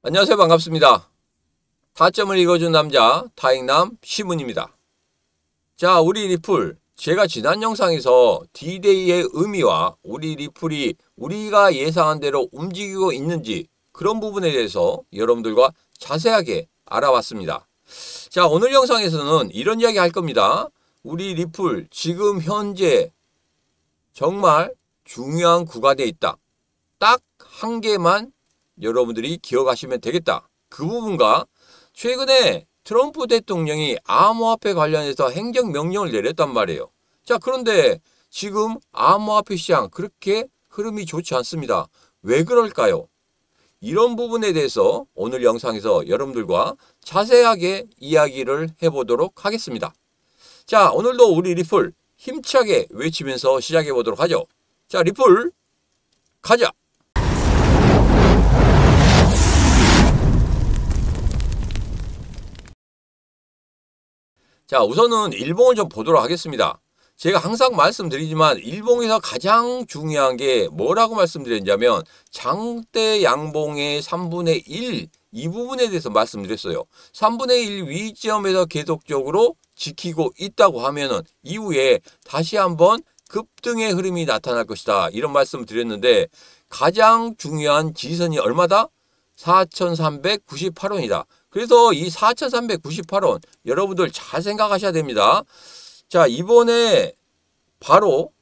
안녕하세요. 반갑습니다. 타점을 읽어준 남자 타익남 시문입니다. 자, 우리 리플, 제가 지난 영상에서 D-Day의 의미와 우리 리플이 우리가 예상한 대로 움직이고 있는지 그런 부분에 대해서 여러분들과 자세하게 알아봤습니다. 자, 오늘 영상에서는 이런 이야기 할 겁니다. 우리 리플 지금 현재 정말 중요한 구간에 있다. 딱 한 개만 여러분들이 기억하시면 되겠다. 그 부분과 최근에 트럼프 대통령이 암호화폐 관련해서 행정명령을 내렸단 말이에요. 자, 그런데 지금 암호화폐 시장 그렇게 흐름이 좋지 않습니다. 왜 그럴까요? 이런 부분에 대해서 오늘 영상에서 여러분들과 자세하게 이야기를 해보도록 하겠습니다. 자, 오늘도 우리 리플 힘차게 외치면서 시작해 보도록 하죠. 자, 리플 가자! 자, 우선은 일봉을 좀 보도록 하겠습니다. 제가 항상 말씀드리지만 일봉에서 가장 중요한 게 뭐라고 말씀드렸냐면 장대 양봉의 3분의 1 이 부분에 대해서 말씀드렸어요. 3분의 1 위점에서 계속적으로 지키고 있다고 하면은 이후에 다시 한번 급등의 흐름이 나타날 것이다. 이런 말씀을 드렸는데 가장 중요한 지선이 얼마다? 4,398원이다. 그래서 이 4,398원 여러분들 잘 생각하셔야 됩니다. 자, 이번에 바로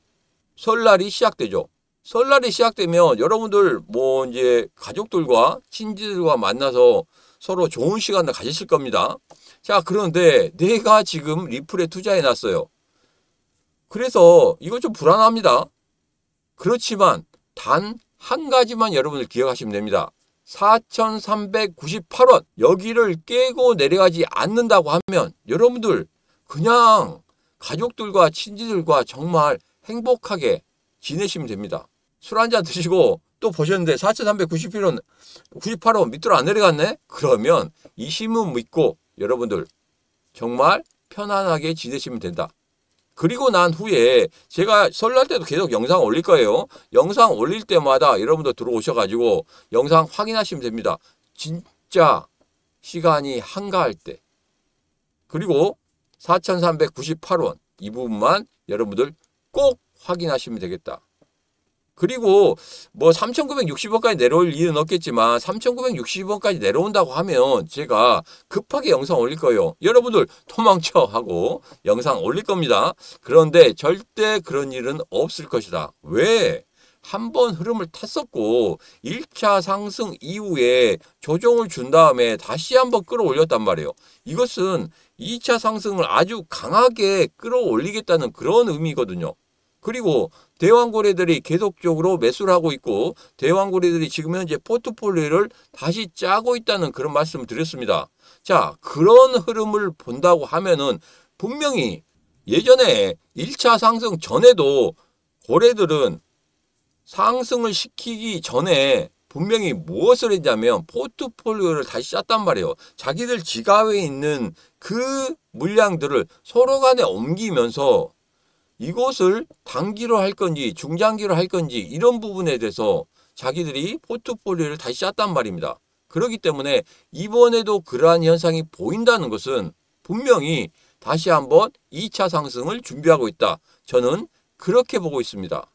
설날이 시작되죠. 설날이 시작되면 여러분들 뭐 이제 가족들과 친지들과 만나서 서로 좋은 시간을 가지실 겁니다. 자, 그런데 내가 지금 리플에 투자해 놨어요. 그래서 이거 좀 불안합니다. 그렇지만 단 한 가지만 여러분들 기억하시면 됩니다. 4,398원 여기를 깨고 내려가지 않는다고 하면 여러분들 그냥 가족들과 친지들과 정말 행복하게 지내시면 됩니다. 술 한잔 드시고 또 보셨는데 4,398원 밑으로 안 내려갔네? 그러면 이 신문 믿고 여러분들 정말 편안하게 지내시면 된다. 그리고 난 후에 제가 설날 때도 계속 영상 올릴 거예요. 영상 올릴 때마다 여러분들 들어오셔가지고 영상 확인하시면 됩니다. 진짜 시간이 한가할 때. 그리고 4,398원 이 부분만 여러분들 꼭 확인하시면 되겠다. 그리고 뭐 3,960원까지 내려올 일은 없겠지만 3,960원까지 내려온다고 하면 제가 급하게 영상 올릴 거예요. 여러분들 도망쳐 하고 영상 올릴 겁니다. 그런데 절대 그런 일은 없을 것이다. 왜? 한번 흐름을 탔었고 1차 상승 이후에 조정을 준 다음에 다시 한번 끌어올렸단 말이에요. 이것은 2차 상승을 아주 강하게 끌어올리겠다는 그런 의미거든요. 그리고 대왕고래들이 계속적으로 매수를 하고 있고 대왕고래들이 지금 현재 포트폴리오를 다시 짜고 있다는 그런 말씀을 드렸습니다. 자, 그런 흐름을 본다고 하면은 분명히 예전에 1차 상승 전에도 고래들은 상승을 시키기 전에 분명히 무엇을 했냐면 포트폴리오를 다시 짰단 말이에요. 자기들 지갑에 있는 그 물량들을 서로 간에 옮기면서 이것을 단기로 할 건지 중장기로 할 건지 이런 부분에 대해서 자기들이 포트폴리오를 다시 짰단 말입니다. 그렇기 때문에 이번에도 그러한 현상이 보인다는 것은 분명히 다시 한번 2차 상승을 준비하고 있다. 저는 그렇게 보고 있습니다.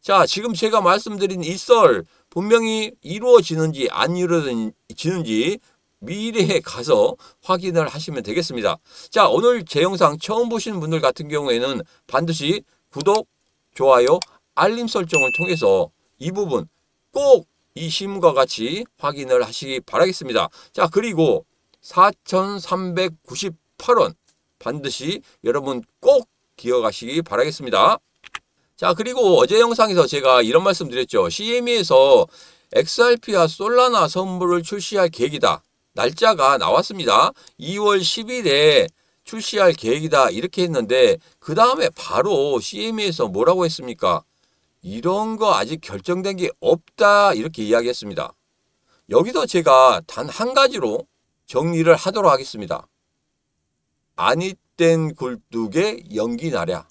자, 지금 제가 말씀드린 이 썰 분명히 이루어지는지 안 이루어지는지 미래에 가서 확인을 하시면 되겠습니다. 자, 오늘 제 영상 처음 보시는 분들 같은 경우에는 반드시 구독, 좋아요, 알림 설정을 통해서 이 부분 꼭 이 신문과 같이 확인을 하시기 바라겠습니다. 자, 그리고 4,398원 반드시 여러분 꼭 기억하시기 바라겠습니다. 자, 그리고 어제 영상에서 제가 이런 말씀 드렸죠. CME에서 XRP와 솔라나 선물을 출시할 계획이다. 날짜가 나왔습니다. 2월 10일에 출시할 계획이다. 이렇게 했는데 그 다음에 바로 CME에서 뭐라고 했습니까? 이런 거 아직 결정된 게 없다. 이렇게 이야기했습니다. 여기서 제가 단 한 가지로 정리를 하도록 하겠습니다. 아니땐 굴뚝에 연기 나랴.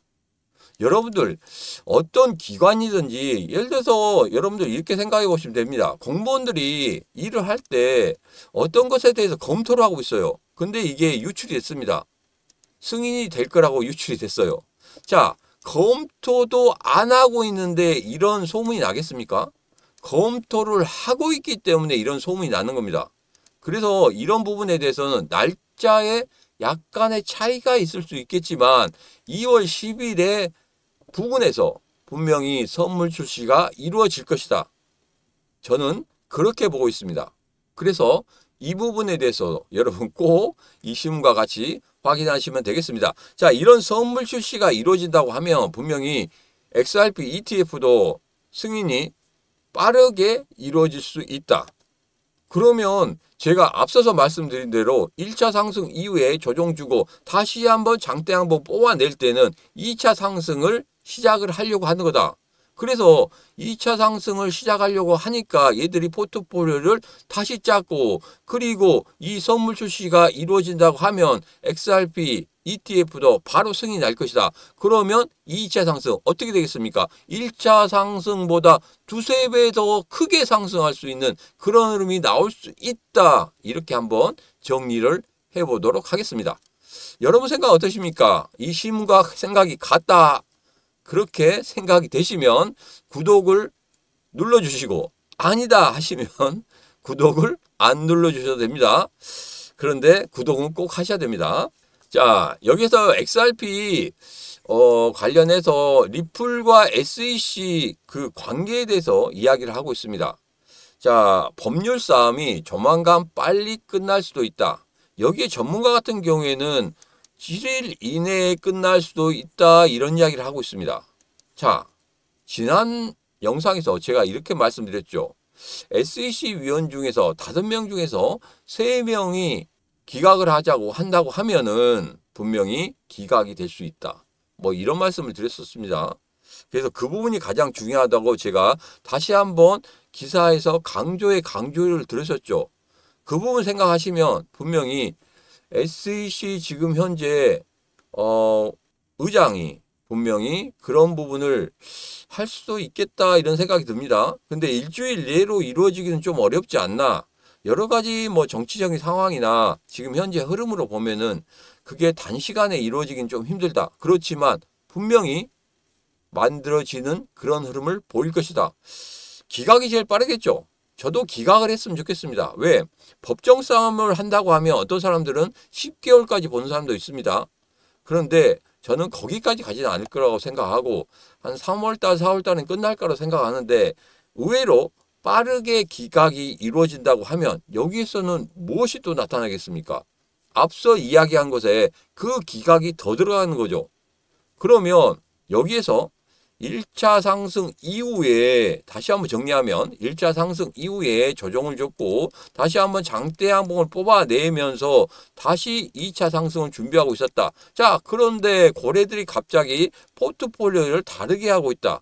여러분들 어떤 기관이든지 예를 들어서 여러분들 이렇게 생각해 보시면 됩니다. 공무원들이 일을 할 때 어떤 것에 대해서 검토를 하고 있어요. 근데 이게 유출이 됐습니다. 승인이 될 거라고 유출이 됐어요. 자, 검토도 안 하고 있는데 이런 소문이 나겠습니까? 검토를 하고 있기 때문에 이런 소문이 나는 겁니다. 그래서 이런 부분에 대해서는 날짜에 약간의 차이가 있을 수 있겠지만 2월 10일에 부근에서 분명히 선물 출시가 이루어질 것이다. 저는 그렇게 보고 있습니다. 그래서 이 부분에 대해서 여러분 꼭 이 신문과 같이 확인하시면 되겠습니다. 자, 이런 선물 출시가 이루어진다고 하면 분명히 XRP ETF도 승인이 빠르게 이루어질 수 있다. 그러면 제가 앞서서 말씀드린 대로 1차 상승 이후에 조정 주고 다시 한번 장대 한번 뽑아낼 때는 2차 상승을 시작을 하려고 하는 거다. 그래서 2차 상승을 시작하려고 하니까 얘들이 포트폴리오를 다시 짰고, 그리고 이 선물 출시가 이루어진다고 하면 XRP ETF도 바로 승인이 날 것이다. 그러면 2차 상승 어떻게 되겠습니까? 1차 상승보다 두세 배 더 크게 상승할 수 있는 그런 흐름이 나올 수 있다. 이렇게 한번 정리를 해보도록 하겠습니다. 여러분 생각 어떠십니까? 이 신문과 생각이 같다. 그렇게 생각이 되시면 구독을 눌러주시고, 아니다 하시면 구독을 안 눌러주셔도 됩니다. 그런데 구독은 꼭 하셔야 됩니다. 자, 여기서 XRP 관련해서 리플과 SEC 그 관계에 대해서 이야기를 하고 있습니다. 자, 법률 싸움이 조만간 빨리 끝날 수도 있다. 여기에 전문가 같은 경우에는 7일 이내에 끝날 수도 있다, 이런 이야기를 하고 있습니다. 자, 지난 영상에서 제가 이렇게 말씀드렸죠. SEC 위원 중에서 5명 중에서 3명이 기각을 한다고 하면은 분명히 기각이 될 수 있다. 뭐 이런 말씀을 드렸었습니다. 그래서 그 부분이 가장 중요하다고 제가 다시 한번 기사에서 강조를 들으셨죠. 그 부분 생각하시면 분명히 SEC 지금 현재 의장이 분명히 그런 부분을 할 수도 있겠다, 이런 생각이 듭니다. 근데 일주일 내로 이루어지기는 좀 어렵지 않나. 여러 가지 뭐 정치적인 상황이나 지금 현재 흐름으로 보면은 그게 단시간에 이루어지긴 좀 힘들다. 그렇지만 분명히 만들어지는 그런 흐름을 보일 것이다. 기각이 제일 빠르겠죠. 저도 기각을 했으면 좋겠습니다. 왜? 법정 싸움을 한다고 하면 어떤 사람들은 10개월까지 보는 사람도 있습니다. 그런데 저는 거기까지 가지는 않을 거라고 생각하고 한 3월달, 4월달은 끝날 거라고 생각하는데, 의외로 빠르게 기각이 이루어진다고 하면 여기에서는 무엇이 또 나타나겠습니까? 앞서 이야기한 것에 그 기각이 더 들어가는 거죠. 그러면 여기에서 1차 상승 이후에 다시 한번 정리하면 1차 상승 이후에 조정을 줬고 다시 한번 장대 양봉을 뽑아내면서 다시 2차 상승을 준비하고 있었다. 자, 그런데 고래들이 갑자기 포트폴리오를 다르게 하고 있다.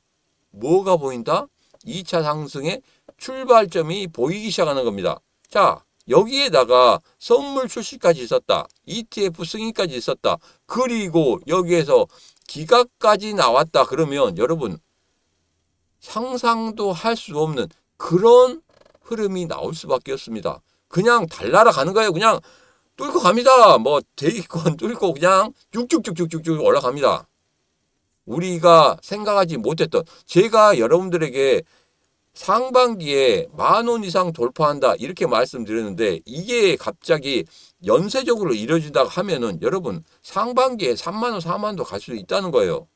뭐가 보인다? 2차 상승의 출발점이 보이기 시작하는 겁니다. 자, 여기에다가 선물 출시까지 있었다. ETF 승인까지 있었다. 그리고 여기에서 기각까지 나왔다. 그러면 여러분 상상도 할 수 없는 그런 흐름이 나올 수밖에 없습니다. 그냥 달나라 가는 거예요. 그냥 뚫고 갑니다. 뭐 대기권 뚫고 그냥 쭉쭉쭉쭉쭉 올라갑니다. 우리가 생각하지 못했던, 제가 여러분들에게 상반기에 10,000원 이상 돌파한다 이렇게 말씀드렸는데 이게 갑자기 연쇄적으로 이루어진다고 하면은 여러분 상반기에 30,000원, 40,000원도 갈 수 있다는 거예요.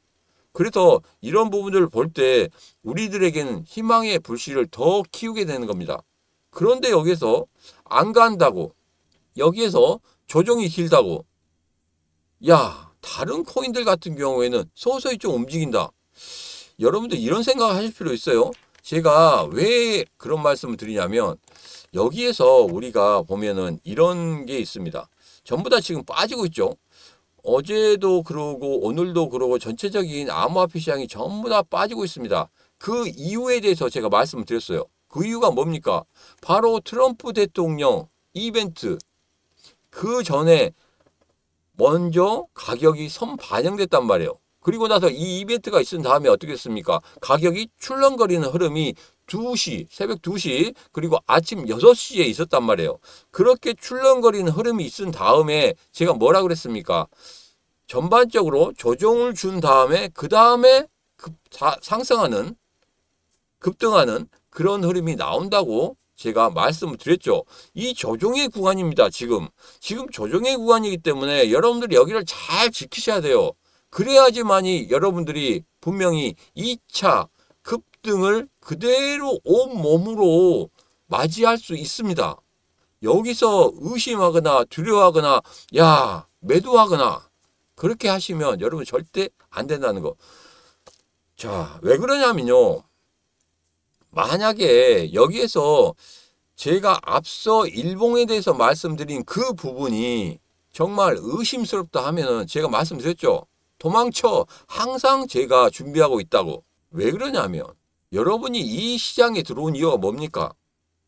그래서 이런 부분들을 볼 때 우리들에게는 희망의 불씨를 더 키우게 되는 겁니다. 그런데 여기서 안 간다고, 여기에서 조정이 길다고, 야, 다른 코인들 같은 경우에는 서서히 좀 움직인다. 여러분들 이런 생각을 하실 필요 있어요. 제가 왜 그런 말씀을 드리냐면 여기에서 우리가 보면은 이런 게 있습니다. 전부 다 지금 빠지고 있죠. 어제도 그러고 오늘도 그러고 전체적인 암호화폐 시장이 전부 다 빠지고 있습니다. 그 이유에 대해서 제가 말씀을 드렸어요. 그 이유가 뭡니까? 바로 트럼프 대통령 이벤트 그 전에 먼저 가격이 선반영됐단 말이에요. 그리고 나서 이 이벤트가 있은 다음에 어떻게 됐습니까? 가격이 출렁거리는 흐름이 2시, 새벽 2시, 그리고 아침 6시에 있었단 말이에요. 그렇게 출렁거리는 흐름이 있은 다음에 제가 뭐라 그랬습니까? 전반적으로 조정을 준 다음에 그 다음에 상승하는, 급등하는 그런 흐름이 나온다고 제가 말씀을 드렸죠. 이 조정의 구간입니다. 지금 조정의 구간이기 때문에 여러분들이 여기를 잘 지키셔야 돼요. 그래야지만이 여러분들이 분명히 2차 급등을 그대로 온몸으로 맞이할 수 있습니다. 여기서 의심하거나 두려워하거나 야 매도하거나 그렇게 하시면 여러분 절대 안 된다는 거. 자, 왜 그러냐면요. 만약에 여기에서 제가 앞서 일봉에 대해서 말씀드린 그 부분이 정말 의심스럽다 하면은 제가 말씀드렸죠. 도망쳐. 항상 제가 준비하고 있다고. 왜 그러냐면 여러분이 이 시장에 들어온 이유가 뭡니까?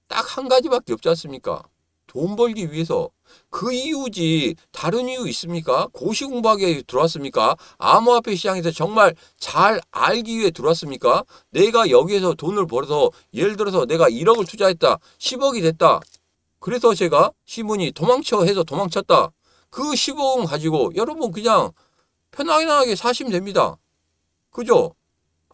딱 한 가지밖에 없지 않습니까? 돈 벌기 위해서. 그 이유지 다른 이유 있습니까? 고시 공부하기 위해 들어왔습니까? 암호화폐 시장에서 정말 잘 알기 위해 들어왔습니까? 내가 여기에서 돈을 벌어서 예를 들어서 내가 1억을 투자했다. 10억이 됐다. 그래서 제가 신문이 도망쳐 해서 도망쳤다. 그 10억은 가지고 여러분 그냥 편안하게 사시면 됩니다. 그죠?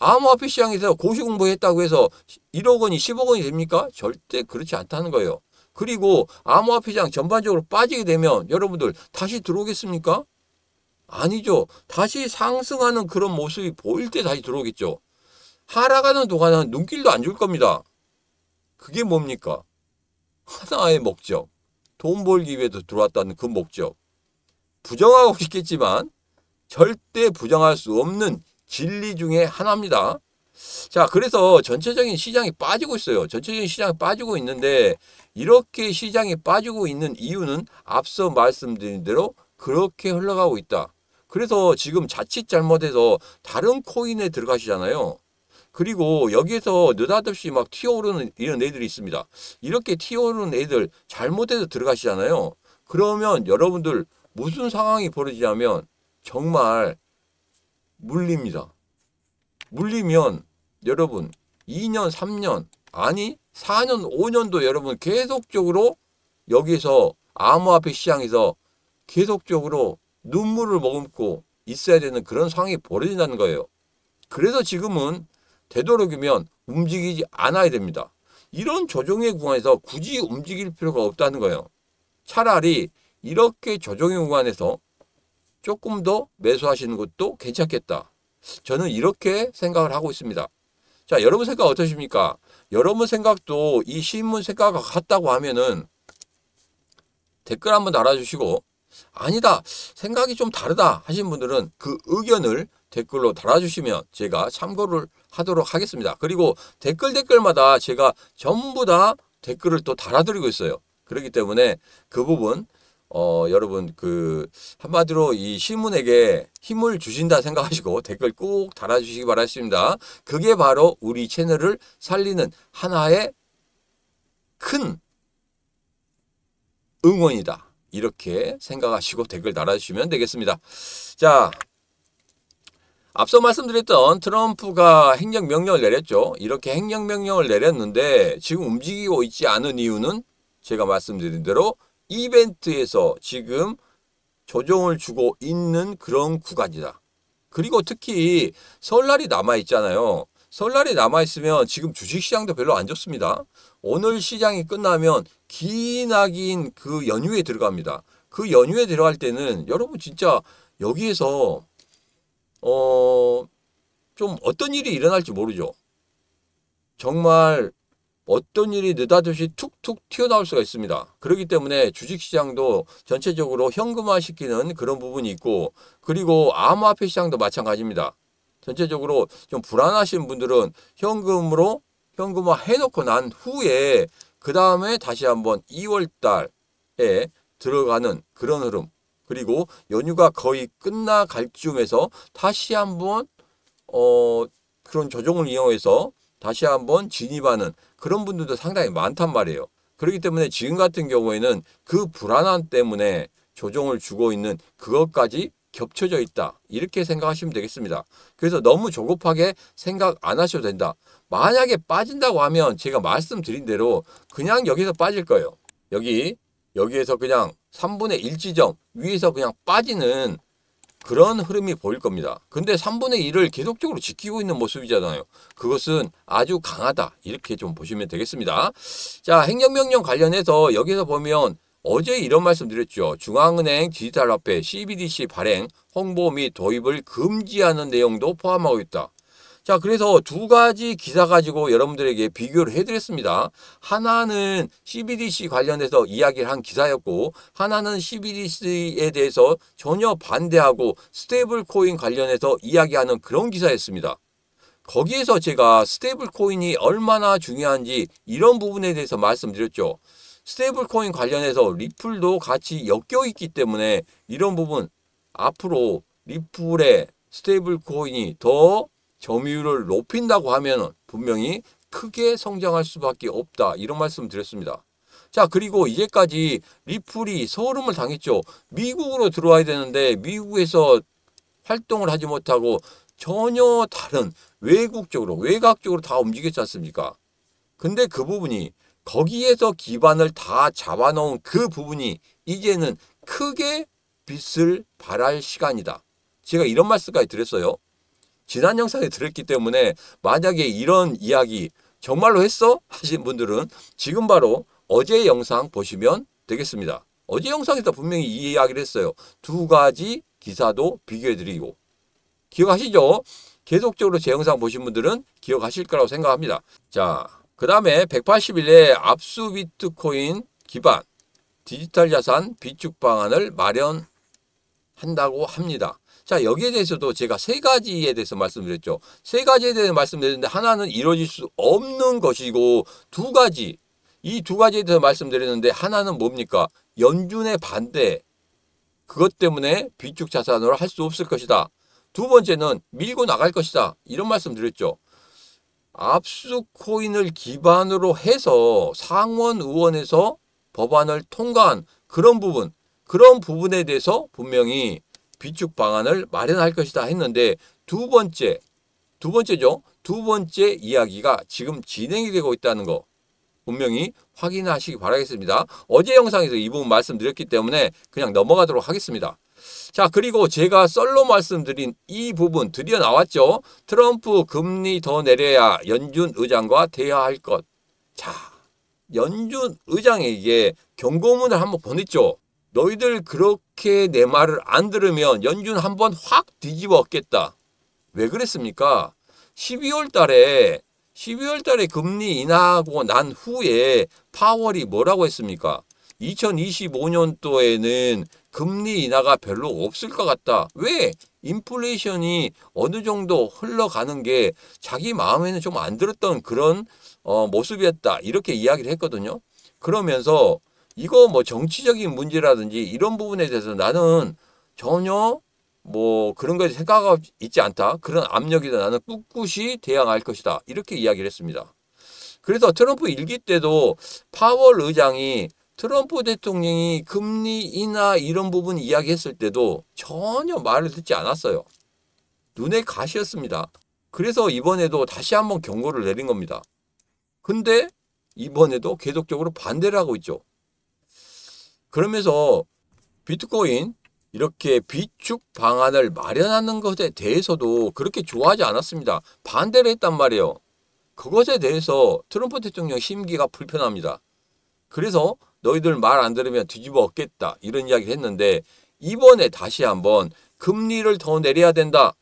암호화폐 시장에서 고시 공부했다고 해서 1억 원이 10억 원이 됩니까? 절대 그렇지 않다는 거예요. 그리고 암호화폐 시장 전반적으로 빠지게 되면 여러분들 다시 들어오겠습니까? 아니죠. 다시 상승하는 그런 모습이 보일 때 다시 들어오겠죠. 하락하는 동안은 눈길도 안 줄 겁니다. 그게 뭡니까? 하나의 목적. 돈 벌기 위해서 들어왔다는 그 목적. 부정하고 싶겠지만 절대 부정할 수 없는 진리 중에 하나입니다. 자, 그래서 전체적인 시장이 빠지고 있어요. 전체적인 시장이 빠지고 있는데 이렇게 시장이 빠지고 있는 이유는 앞서 말씀드린 대로 그렇게 흘러가고 있다. 그래서 지금 자칫 잘못해서 다른 코인에 들어가시잖아요. 그리고 여기에서 느닷없이 막 튀어오르는 이런 애들이 있습니다. 이렇게 튀어오르는 애들 잘못해서 들어가시잖아요. 그러면 여러분들 무슨 상황이 벌어지냐면 정말 물립니다. 물리면 여러분 2년, 3년, 아니 4년, 5년도 여러분 계속적으로 여기서 암호화폐 시장에서 계속적으로 눈물을 머금고 있어야 되는 그런 상황이 벌어진다는 거예요. 그래서 지금은 되도록이면 움직이지 않아야 됩니다. 이런 조정의 구간에서 굳이 움직일 필요가 없다는 거예요. 차라리 이렇게 조정의 구간에서 조금 더 매수하시는 것도 괜찮겠다. 저는 이렇게 생각을 하고 있습니다. 자, 여러분 생각 어떠십니까? 여러분 생각도 이 신문 생각과 같다고 하면은 댓글 한번 달아주시고, 아니다, 생각이 좀 다르다 하신 분들은 그 의견을 댓글로 달아주시면 제가 참고를 하도록 하겠습니다. 그리고 댓글마다 제가 전부 다 댓글을 또 달아드리고 있어요. 그렇기 때문에 그 부분 여러분 한마디로 이 신문에게 힘을 주신다 생각하시고 댓글 꼭 달아주시기 바라겠습니다. 그게 바로 우리 채널을 살리는 하나의 큰 응원이다. 이렇게 생각하시고 댓글 달아주시면 되겠습니다. 자, 앞서 말씀드렸던 트럼프가 행정명령을 내렸죠. 이렇게 행정명령을 내렸는데 지금 움직이고 있지 않은 이유는 제가 말씀드린 대로 이벤트에서 지금 조정을 주고 있는 그런 구간이다. 그리고 특히 설날이 남아있잖아요. 설날이 남아있으면 지금 주식시장도 별로 안 좋습니다. 오늘 시장이 끝나면 기나긴 그 연휴에 들어갑니다. 그 연휴에 들어갈 때는 여러분 진짜 여기에서 좀 어떤 일이 일어날지 모르죠. 정말 어떤 일이 느닷없이 툭툭 튀어나올 수가 있습니다. 그렇기 때문에 주식시장도 전체적으로 현금화시키는 그런 부분이 있고, 그리고 암호화폐 시장도 마찬가지입니다. 전체적으로 좀 불안하신 분들은 현금화 해놓고 난 후에 그 다음에 다시 한번 2월 달에 들어가는 그런 흐름, 그리고 연휴가 거의 끝나갈 쯤에서 다시 한번 그런 조정을 이용해서 다시 한번 진입하는 그런 분들도 상당히 많단 말이에요. 그렇기 때문에 지금 같은 경우에는 그 불안함 때문에 조정을 주고 있는 그것까지 겹쳐져 있다. 이렇게 생각하시면 되겠습니다. 그래서 너무 조급하게 생각 안 하셔도 된다. 만약에 빠진다고 하면 제가 말씀드린 대로 그냥 여기서 빠질 거예요. 여기에서 그냥 3분의 1 지점 위에서 그냥 빠지는 그런 흐름이 보일 겁니다. 근데 3분의 1을 계속적으로 지키고 있는 모습이잖아요. 그것은 아주 강하다. 이렇게 좀 보시면 되겠습니다. 자, 행정명령 관련해서 여기서 보면 어제 이런 말씀 드렸죠. 중앙은행 디지털화폐 CBDC 발행, 홍보 및 도입을 금지하는 내용도 포함하고 있다. 자, 그래서 두 가지 기사 가지고 여러분들에게 비교를 해드렸습니다. 하나는 CBDC 관련해서 이야기를 한 기사였고, 하나는 CBDC에 대해서 전혀 반대하고 스테이블 코인 관련해서 이야기하는 그런 기사였습니다. 거기에서 제가 스테이블 코인이 얼마나 중요한지 이런 부분에 대해서 말씀드렸죠. 스테이블 코인 관련해서 리플도 같이 엮여 있기 때문에 이런 부분 앞으로 리플의 스테이블 코인이 더 점유율을 높인다고 하면 분명히 크게 성장할 수밖에 없다. 이런 말씀 드렸습니다. 자, 그리고 이제까지 리플이 서름을 당했죠. 미국으로 들어와야 되는데 미국에서 활동을 하지 못하고 전혀 다른 외곽 쪽으로 다 움직였지 않습니까? 근데 그 부분이 거기에서 기반을 다 잡아놓은 그 부분이 이제는 크게 빛을 발할 시간이다. 제가 이런 말씀까지 드렸어요. 지난 영상에 들었기 때문에 만약에 이런 이야기 정말로 했어? 하신 분들은 지금 바로 어제 영상 보시면 되겠습니다. 어제 영상에서 분명히 이 이야기를 했어요. 두 가지 기사도 비교해드리고. 기억하시죠? 계속적으로 제 영상 보신 분들은 기억하실 거라고 생각합니다. 자, 그 다음에 180일에 압수 비트코인 기반 디지털 자산 비축 방안을 마련한다고 합니다. 자, 여기에 대해서도 제가 세 가지에 대해서 말씀드렸죠. 세 가지에 대해서 말씀드렸는데 하나는 이루어질 수 없는 것이고 이 두 가지에 대해서 말씀드렸는데 하나는 뭡니까? 연준의 반대. 그것 때문에 비축 자산으로 할 수 없을 것이다. 두 번째는 밀고 나갈 것이다. 이런 말씀 드렸죠. 압수 코인을 기반으로 해서 상원 의원에서 법안을 통과한 그런 부분에 대해서 분명히 비축 방안을 마련할 것이다 했는데 두 번째죠. 두 번째 이야기가 지금 진행이 되고 있다는 거 분명히 확인하시기 바라겠습니다. 어제 영상에서 이 부분 말씀드렸기 때문에 그냥 넘어가도록 하겠습니다. 자, 그리고 제가 썰로 말씀드린 이 부분 드디어 나왔죠. 트럼프 금리 더 내려야 연준 의장과 대화할 것. 자, 연준 의장에게 경고문을 한번 보냈죠. 너희들 그렇게 내 말을 안 들으면 연준 한번 확 뒤집어 엎겠다. 왜 그랬습니까? 12월 달에 금리 인하하고 난 후에 파월이 뭐라고 했습니까? 2025년도에는 금리 인하가 별로 없을 것 같다. 왜? 인플레이션이 어느 정도 흘러가는 게 자기 마음에는 좀 안 들었던 그런 모습이었다. 이렇게 이야기를 했거든요. 그러면서 이거 뭐 정치적인 문제라든지 이런 부분에 대해서 나는 전혀 뭐 그런 것에 생각하고 있지 않다. 그런 압력이다. 나는 꿋꿋이 대항할 것이다. 이렇게 이야기를 했습니다. 그래서 트럼프 일기 때도 파월 의장이 트럼프 대통령이 금리 인하 이런 부분 이야기했을 때도 전혀 말을 듣지 않았어요. 눈에 가시였습니다. 그래서 이번에도 다시 한번 경고를 내린 겁니다. 근데 이번에도 계속적으로 반대를 하고 있죠. 그러면서 비트코인 이렇게 비축 방안을 마련하는 것에 대해서도 그렇게 좋아하지 않았습니다. 반대를 했단 말이에요. 그것에 대해서 트럼프 대통령 심기가 불편합니다. 그래서 너희들 말 안 들으면 뒤집어 엎겠다 이런 이야기를 했는데 이번에 다시 한번 금리를 더 내려야 된다.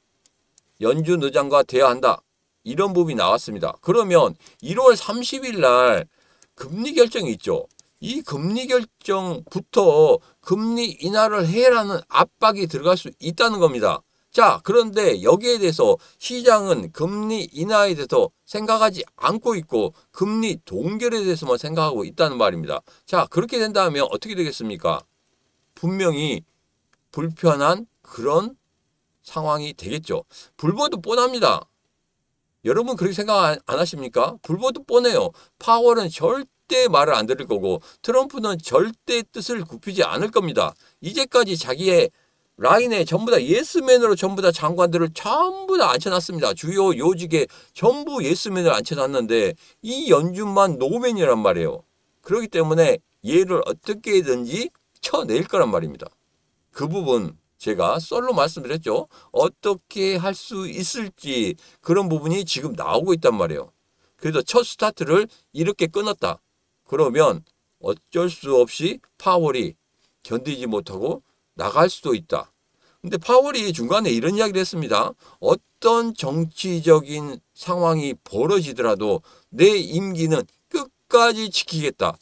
연준 의장과 대화한다. 이런 부분이 나왔습니다. 그러면 1월 30일 날 금리 결정이 있죠. 이 금리 결정부터 금리 인하를 해라는 압박이 들어갈 수 있다는 겁니다. 자, 그런데 여기에 대해서 시장은 금리 인하에 대해서 생각하지 않고 있고 금리 동결에 대해서만 생각하고 있다는 말입니다. 자, 그렇게 된다면 어떻게 되겠습니까? 분명히 불편한 그런 상황이 되겠죠. 불보듯 뻔합니다. 여러분 그렇게 생각 안 하십니까? 불보듯 뻔해요. 파월은 절대 말을 안 들을 거고 트럼프는 절대 뜻을 굽히지 않을 겁니다. 이제까지 자기의 라인에 전부 다 예스맨으로 전부 다 장관들을 전부 다 앉혀놨습니다. 주요 요직에 전부 예스맨을 앉혀놨는데 이 연준만 노맨이란 말이에요. 그렇기 때문에 얘를 어떻게든지 쳐낼 거란 말입니다. 그 부분 제가 썰로 말씀드렸죠. 어떻게 할 수 있을지 그런 부분이 지금 나오고 있단 말이에요. 그래서 첫 스타트를 이렇게 끊었다. 그러면 어쩔 수 없이 파월이 견디지 못하고 나갈 수도 있다. 근데 파월이 중간에 이런 이야기를 했습니다. 어떤 정치적인 상황이 벌어지더라도 내 임기는 끝까지 지키겠다.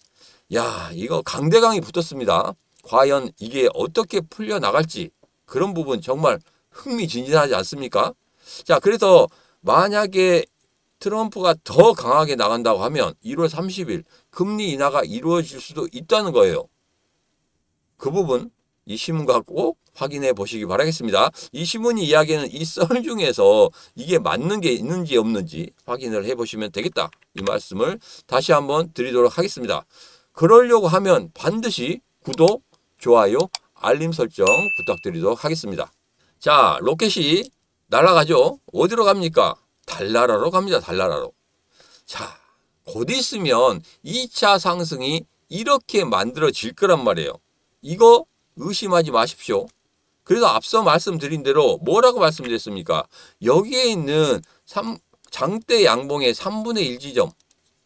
야, 이거 강대강이 붙었습니다. 과연 이게 어떻게 풀려나갈지 그런 부분 정말 흥미진진하지 않습니까? 자, 그래서 만약에 트럼프가 더 강하게 나간다고 하면 1월 30일 금리 인하가 이루어질 수도 있다는 거예요. 그 부분 이 신문과 꼭 확인해 보시기 바라겠습니다. 이 신문이 이야기하는 이 썰 중에서 이게 맞는 게 있는지 없는지 확인을 해 보시면 되겠다. 이 말씀을 다시 한번 드리도록 하겠습니다. 그러려고 하면 반드시 구독, 좋아요, 알림 설정 부탁드리도록 하겠습니다. 자, 로켓이 날아가죠. 어디로 갑니까? 달나라로 갑니다. 달나라로. 자, 곧 있으면 2차 상승이 이렇게 만들어질 거란 말이에요. 이거 의심하지 마십시오. 그래서 앞서 말씀드린 대로 뭐라고 말씀드렸습니까? 여기에 있는 장대 양봉의 3분의 1 지점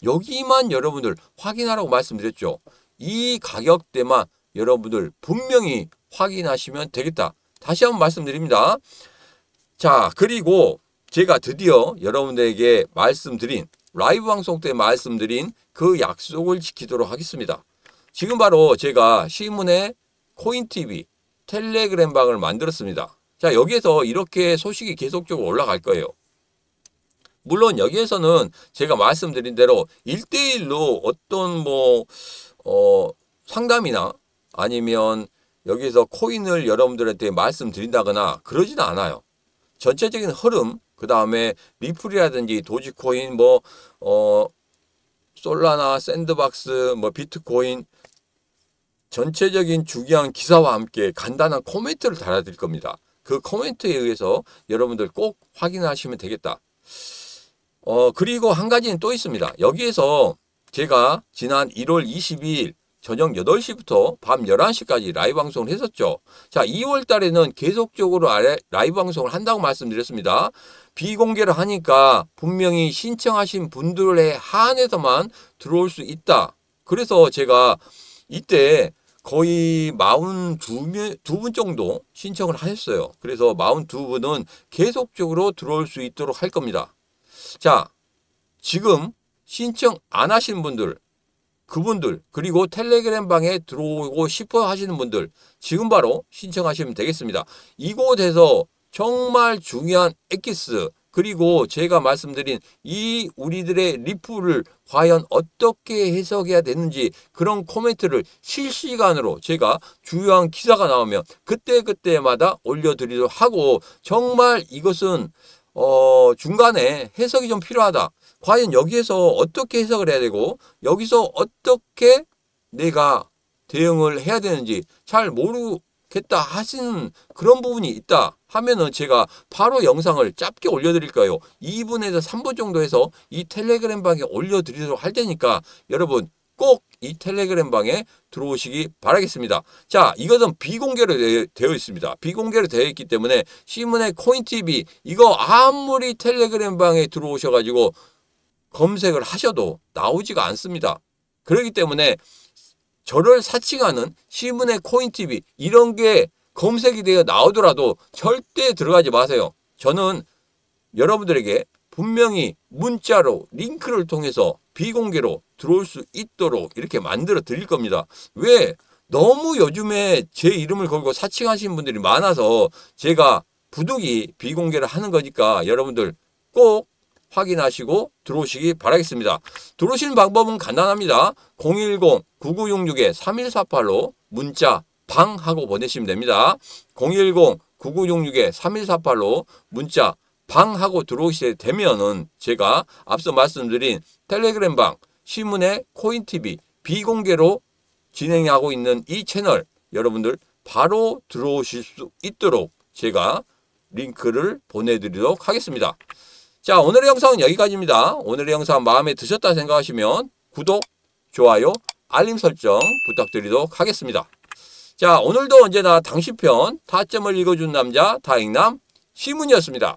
여기만 여러분들 확인하라고 말씀드렸죠. 이 가격대만 여러분들 분명히 확인하시면 되겠다. 다시 한번 말씀드립니다. 자, 그리고 제가 드디어 여러분들에게 말씀드린 라이브 방송 때 말씀드린 그 약속을 지키도록 하겠습니다. 지금 바로 제가 시문의 코인TV 텔레그램 방을 만들었습니다. 자, 여기에서 이렇게 소식이 계속적으로 올라갈 거예요. 물론 여기에서는 제가 말씀드린 대로 1대1로 어떤 상담이나 아니면 여기서 코인을 여러분들한테 말씀드린다거나 그러지는 않아요. 전체적인 흐름, 그 다음에 리플이라든지 도지코인, 솔라나, 샌드박스, 비트코인 전체적인 중요한 기사와 함께 간단한 코멘트를 달아드릴 겁니다. 그 코멘트에 의해서 여러분들 꼭 확인하시면 되겠다. 그리고 한 가지는 또 있습니다. 여기에서 제가 지난 1월 22일 저녁 8시부터 밤 11시까지 라이브 방송을 했었죠. 자, 2월 달에는 계속적으로 라이브 방송을 한다고 말씀드렸습니다. 비공개를 하니까 분명히 신청하신 분들에 한해서만 들어올 수 있다. 그래서 제가 이때 거의 42분 정도 신청을 하셨어요. 그래서 42분은 계속적으로 들어올 수 있도록 할 겁니다. 자, 지금 신청 안 하신 분들, 그분들, 그리고 텔레그램 방에 들어오고 싶어 하시는 분들 지금 바로 신청하시면 되겠습니다. 이곳에서 정말 중요한 엑기스, 그리고 제가 말씀드린 이 우리들의 리플을 과연 어떻게 해석해야 되는지 그런 코멘트를 실시간으로 제가 중요한 기사가 나오면 그때그때마다 올려드리도록 하고, 정말 이것은 중간에 해석이 좀 필요하다. 과연 여기에서 어떻게 해석을 해야 되고 여기서 어떻게 내가 대응을 해야 되는지 잘 모르겠다 하시는 그런 부분이 있다 하면은 제가 바로 영상을 짧게 올려드릴 거예요. 2분에서 3분 정도 해서 이 텔레그램 방에 올려드리도록 할 테니까 여러분 꼭 이 텔레그램 방에 들어오시기 바라겠습니다. 자, 이것은 비공개로 되어 있습니다. 비공개로 되어 있기 때문에 시문의 코인TV 이거 아무리 텔레그램 방에 들어오셔가지고 검색을 하셔도 나오지가 않습니다. 그렇기 때문에 저를 사칭하는 시문의 코인TV 이런 게 검색이 되어 나오더라도 절대 들어가지 마세요. 저는 여러분들에게 분명히 문자로 링크를 통해서 비공개로 들어올 수 있도록 이렇게 만들어 드릴 겁니다. 왜? 너무 요즘에 제 이름을 걸고 사칭하시는 분들이 많아서 제가 부득이 비공개를 하는 거니까 여러분들 꼭 확인하시고 들어오시기 바라겠습니다. 들어오시는 방법은 간단합니다. 010-9966-3148로 문자 방 하고 보내시면 됩니다. 010-9966-3148로 문자 방 하고 들어오시게 되면은 제가 앞서 말씀드린 텔레그램 방, 시문의 코인TV 비공개로 진행하고 있는 이 채널 여러분들 바로 들어오실 수 있도록 제가 링크를 보내드리도록 하겠습니다. 자, 오늘의 영상은 여기까지입니다. 오늘의 영상 마음에 드셨다 생각하시면 구독, 좋아요, 알림 설정 부탁드리도록 하겠습니다. 자, 오늘도 언제나 당신 편 타점을 읽어준 남자 다익남 시문이었습니다.